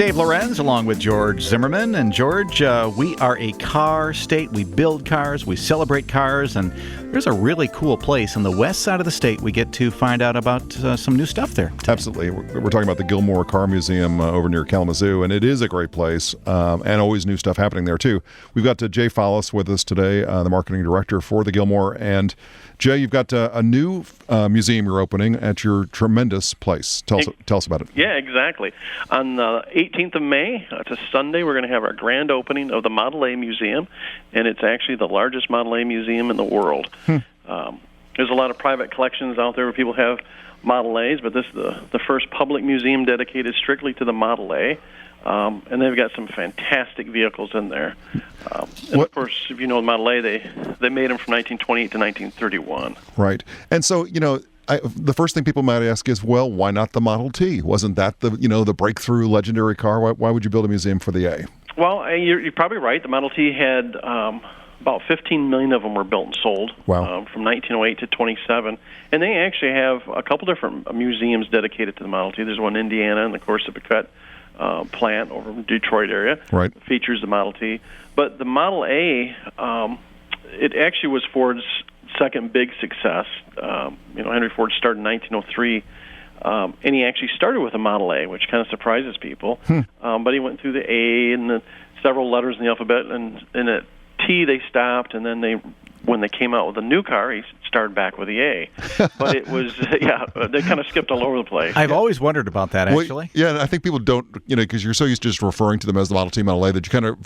Dave Lorenz along with George Zimmerman. And George, we are a car state. We build cars, we celebrate cars, and there's a really cool place on the west side of the state we get to find out about some new stuff there today. Absolutely. We're talking about the Gilmore Car Museum over near Kalamazoo, and it is a great place, and always new stuff happening there, too. We've got Jay Fallis with us today, the marketing director for the Gilmore. And Jay, you've got a new museum you're opening at your tremendous place. Tell us about it. Yeah, exactly. On the 18th of May, it's a Sunday, we're going to have our grand opening of the Model A Museum, and it's actually the largest Model A museum in the world. There's a lot of private collections out there where people have Model A's, but this is the first public museum dedicated strictly to the Model A. And they've got some fantastic vehicles in there. And of course, if you know the Model A, they made them from 1928 to 1931. Right. And so, the first thing people might ask is, well, why not the Model T? Wasn't that the breakthrough legendary car? Why would you build a museum for the A? Well, you're probably right. The Model T had about 15 million of them were built and sold. Wow. From 1908 to 27. And they actually have a couple different museums dedicated to the Model T. There's one in Indiana, and of course the Kite plant over in the Detroit area. Right. Features the Model T. But the Model A, it actually was Ford's second big success. Henry Ford started in 1903, and he actually started with a Model A, which kind of surprises people. But he went through the A and the several letters in the alphabet, and at T they stopped, and then when they came out with a new car, he started back with the A. But it was, they kind of skipped all over the place. I've always wondered about that, actually. Well, yeah, and I think people don't, because you're so used to just referring to them as the Model T, Model A, that you kind of,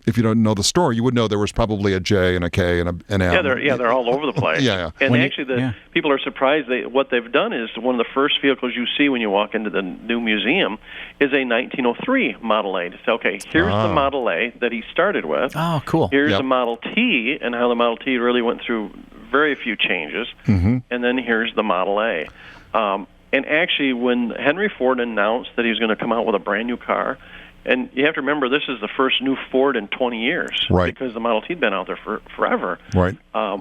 if you don't know the story, you would know there was probably a J and a K and an M. They're all over the place. Yeah. And people are surprised. What they've done is one of the first vehicles you see when you walk into the new museum is a 1903 Model A. To say, okay, here's the Model A that he started with. Oh, cool. Here's the Model T, and how the Model T really went through very few changes. Mm-hmm. And then here's the Model A. And actually, when Henry Ford announced that he was going to come out with a brand new car, and you have to remember, this is the first new Ford in 20 years, right? Because the Model T had been out there forever. Right.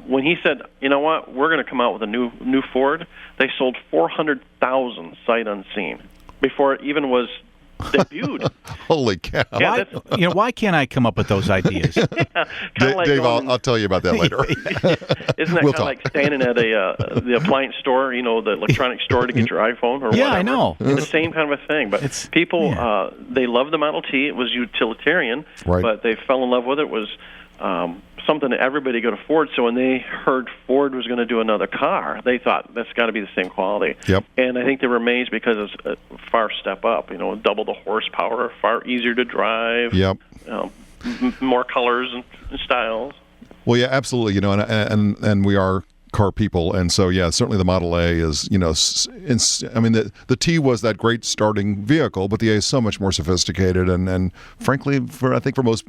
When he said, you know what, we're going to come out with a new Ford, they sold 400,000 sight unseen before it even was debuted. Holy cow. Yeah, why can't I come up with those ideas? Dave, I'll tell you about that later. Isn't that kind of like standing at the appliance store, the electronic store to get your iPhone or whatever? Yeah, I know. It's the same kind of a thing. But people, they love the Model T. It was utilitarian, right. But they fell in love with it. It was something that everybody could afford. So when they heard Ford was going to do another car, they thought that's got to be the same quality. Yep. And I think they were amazed because it's a far step up. Double the horsepower, far easier to drive. Yep. More colors and styles. Well, yeah, absolutely. And we are car people, and so certainly the Model A is the T was that great starting vehicle, but the A is so much more sophisticated and frankly, I think for most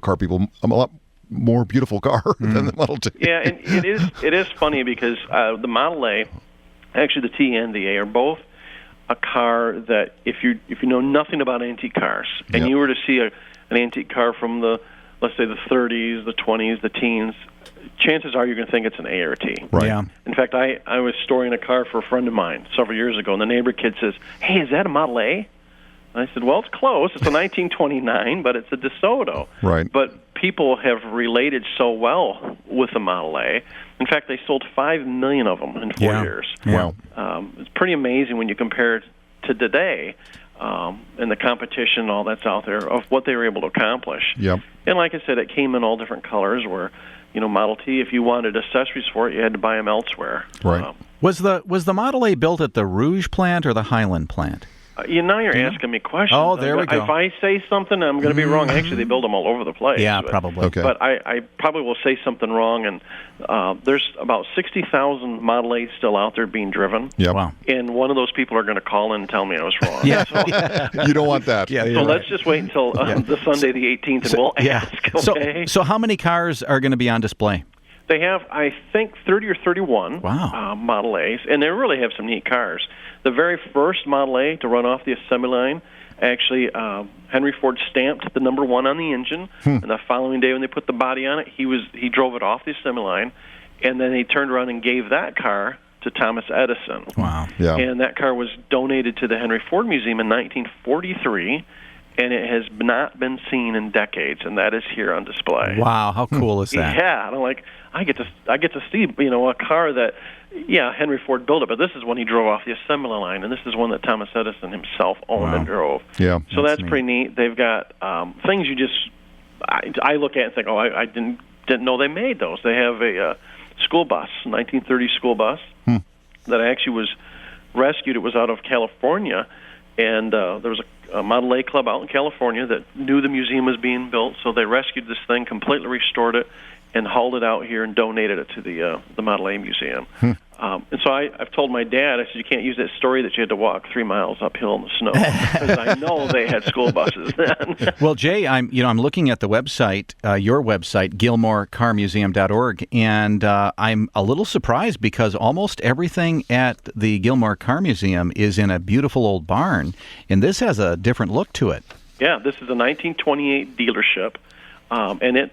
car people, a lot more beautiful car than the Model T. Yeah, and it is funny because the Model A, actually the T and the A, are both a car that if you know nothing about antique cars and you were to see an antique car from let's say the 30s, the 20s, the teens, chances are you're going to think it's an A or a T. Right. Yeah. In fact, I was storing a car for a friend of mine several years ago, and the neighbor kid says, "Hey, is that a Model A?" And I said, "Well, it's close. It's a 1929, but it's a DeSoto." Right. But people have related so well with the Model A. In fact, they sold 5 million of them in 4 years. Yeah. Wow. It's pretty amazing when you compare it to today and the competition and all that's out there of what they were able to accomplish. Yep. And like I said, it came in all different colors where, Model T, if you wanted accessories for it, you had to buy them elsewhere. Right. Was the Model A built at the Rouge plant or the Highland plant? Now you're asking me questions. Oh, there we go. If I say something, I'm going to be wrong. Actually, they build them all over the place. Yeah, probably. Okay. But I probably will say something wrong, and there's about 60,000 Model A's still out there being driven. Yep. Wow. And one of those people are going to call in and tell me I was wrong. You don't want that. Yeah, So let's just wait until the Sunday the 18th, and we'll ask. Okay? So how many cars are going to be on display? They have, I think, 30 or 31 Model A's, and they really have some neat cars. The very first Model A to run off the assembly line, actually, Henry Ford stamped the number 1 on the engine, and the following day when they put the body on it, he drove it off the assembly line, and then he turned around and gave that car to Thomas Edison. Wow. Yeah. And that car was donated to the Henry Ford Museum in 1943, and it has not been seen in decades, and that is here on display. Wow, how cool is that? Yeah, and I'm like, I get to see, a car that, Henry Ford built it, but this is one he drove off the assembly line, and this is one that Thomas Edison himself owned and drove. Yeah, so that's pretty neat. They've got things you just, I look at and think, I didn't know they made those. They have a school bus, 1930 school bus, that actually was rescued. It was out of California, and there was a Model A club out in California that knew the museum was being built, so they rescued this thing, completely restored it, and hauled it out here and donated it to the Model A Museum. And so I've told my dad, I said, you can't use that story that you had to walk 3 miles uphill in the snow, because I know they had school buses then. Well, Jay, I'm looking at the website, your website, GilmoreCarMuseum.org, and I'm a little surprised because almost everything at the Gilmore Car Museum is in a beautiful old barn, and this has a different look to it. Yeah, this is a 1928 dealership, and it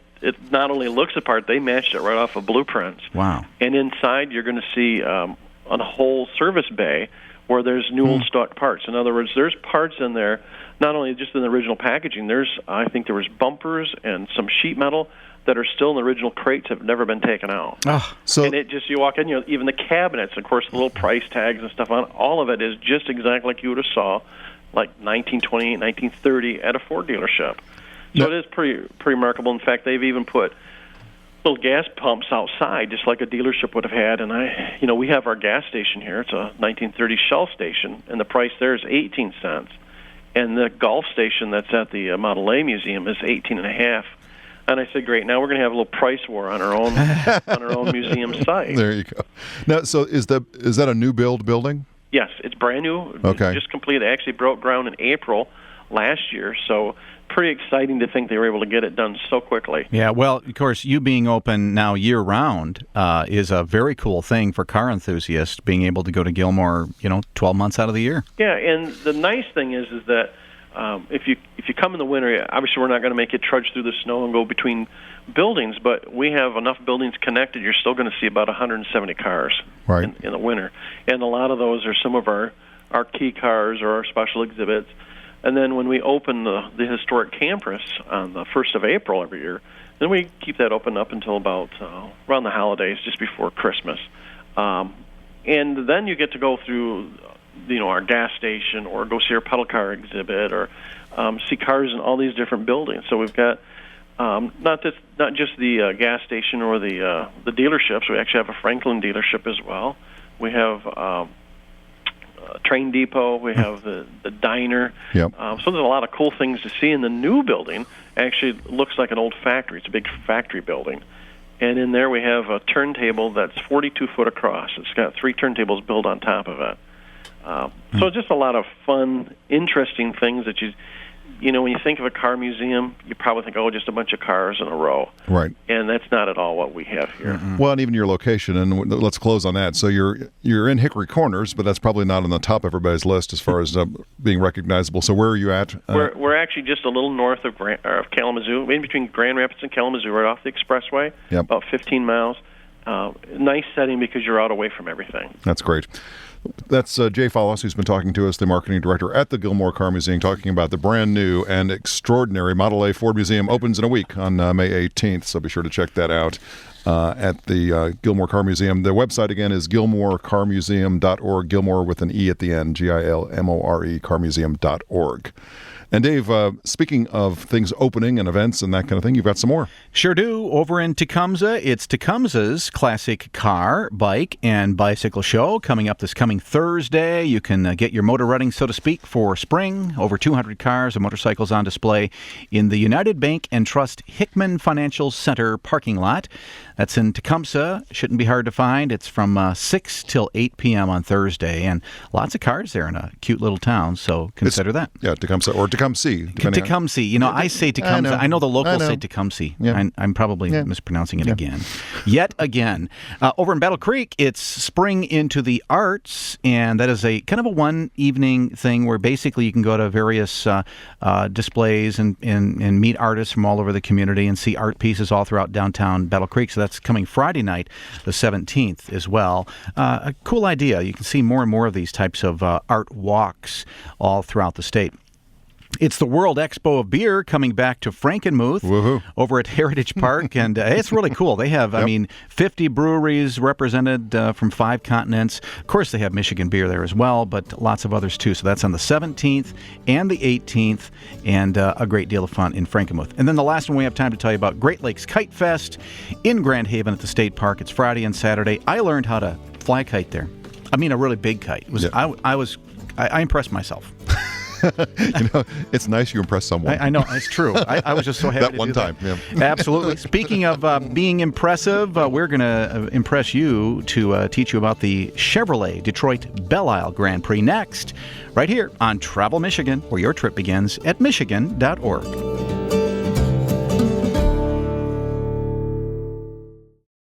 not only looks the part, they matched it right off of blueprints. Wow. And inside you're going to see a whole service bay where there's new old stock parts. In other words, there's parts in there, not only just in the original packaging, I think there was bumpers and some sheet metal that are still in the original crates, have never been taken out. And it just, you walk in, even the cabinets, of course, the little price tags and stuff on it, all of it is just exactly like you would have saw, like 1928, 1930 at a Ford dealership. So it is pretty remarkable. In fact, they've even put little gas pumps outside, just like a dealership would have had. And we have our gas station here. It's a 1930 Shell station, and the price there is 18 cents. And the Gulf station that's at the Model A Museum is 18.5. And I said, great, now we're going to have a little price war on our own museum site. There you go. Now, so is that a new building? Yes, it's brand new. Okay. Just completed. It actually broke ground in April last year, so pretty exciting to think they were able to get it done so quickly. Yeah, well, of course, you being open now year-round is a very cool thing for car enthusiasts, being able to go to Gilmore, 12 months out of the year. Yeah, and the nice thing is that if you come in the winter, obviously we're not going to make you trudge through the snow and go between buildings, but we have enough buildings connected, you're still going to see about 170 cars in the winter. And a lot of those are some of our key cars or our special exhibits. And then when we open the historic campus on the 1st of April every year, then we keep that open up until about around the holidays, just before Christmas. And then you get to go through, our gas station, or go see our pedal car exhibit, or see cars in all these different buildings. So we've got not just the gas station or the dealerships. We actually have a Franklin dealership as well. We have train depot, we have the diner. Yep. So there's a lot of cool things to see. In the new building, actually looks like an old factory. It's a big factory building. And in there we have a turntable that's 42 foot across. It's got 3 turntables built on top of it. So just a lot of fun, interesting things that when you think of a car museum, you probably think, just a bunch of cars in a row. Right. And that's not at all what we have here. Mm-hmm. Well, and even your location, and let's close on that. So you're in Hickory Corners, but that's probably not on the top of everybody's list as far as being recognizable. So where are you at? We're actually just a little north of Kalamazoo, in between Grand Rapids and Kalamazoo, right off the expressway, about 15 miles. Nice setting because you're out away from everything. That's great. That's Jay Follis, who's been talking to us, the marketing director at the Gilmore Car Museum, talking about the brand new and extraordinary Model A Ford Museum. Opens in a week on May 18th, so be sure to check that out at the Gilmore Car Museum. The website, again, is GilmoreCarMuseum.org, Gilmore with an E at the end, Gilmore, carmuseum.org. And Dave, speaking of things opening and events and that kind of thing, you've got some more. Sure do. Over in Tecumseh, it's Tecumseh's classic car, bike, and bicycle show coming up this coming Thursday. You can get your motor running, so to speak, for spring. Over 200 cars and motorcycles on display in the United Bank and Trust Hickman Financial Center parking lot. That's in Tecumseh. Shouldn't be hard to find. It's from 6 till 8 p.m. on Thursday. And lots of cars there in a cute little town, so consider that. Yeah, Tecumseh or Tecumseh. Tecumseh. I say Tecumseh. I know the locals say Tecumseh. Yeah. I'm probably mispronouncing it again. Yet again. Over in Battle Creek, it's Spring into the Arts, and that is a kind of a one-evening thing where basically you can go to various displays and meet artists from all over the community and see art pieces all throughout downtown Battle Creek. So that's coming Friday night, the 17th, as well. A cool idea. You can see more and more of these types of art walks all throughout the state. It's the World Expo of Beer coming back to Frankenmuth Woohoo. over at Heritage Park, and it's really cool. They have, 50 breweries represented from 5 continents. Of course, they have Michigan beer there as well, but lots of others too. So that's on the 17th and the 18th, and a great deal of fun in Frankenmuth. And then the last one we have time to tell you about, Great Lakes Kite Fest in Grand Haven at the State Park. It's Friday and Saturday. I learned how to fly a kite there. I mean, a really big kite. It was, I impressed myself. It's nice you impress someone. I know, it's true. I was just so happy that to one do time. That. Yeah. Absolutely. Speaking of being impressive, we're going to impress you to teach you about the Chevrolet Detroit Belle Isle Grand Prix next, right here on Travel Michigan, where your trip begins at michigan.org.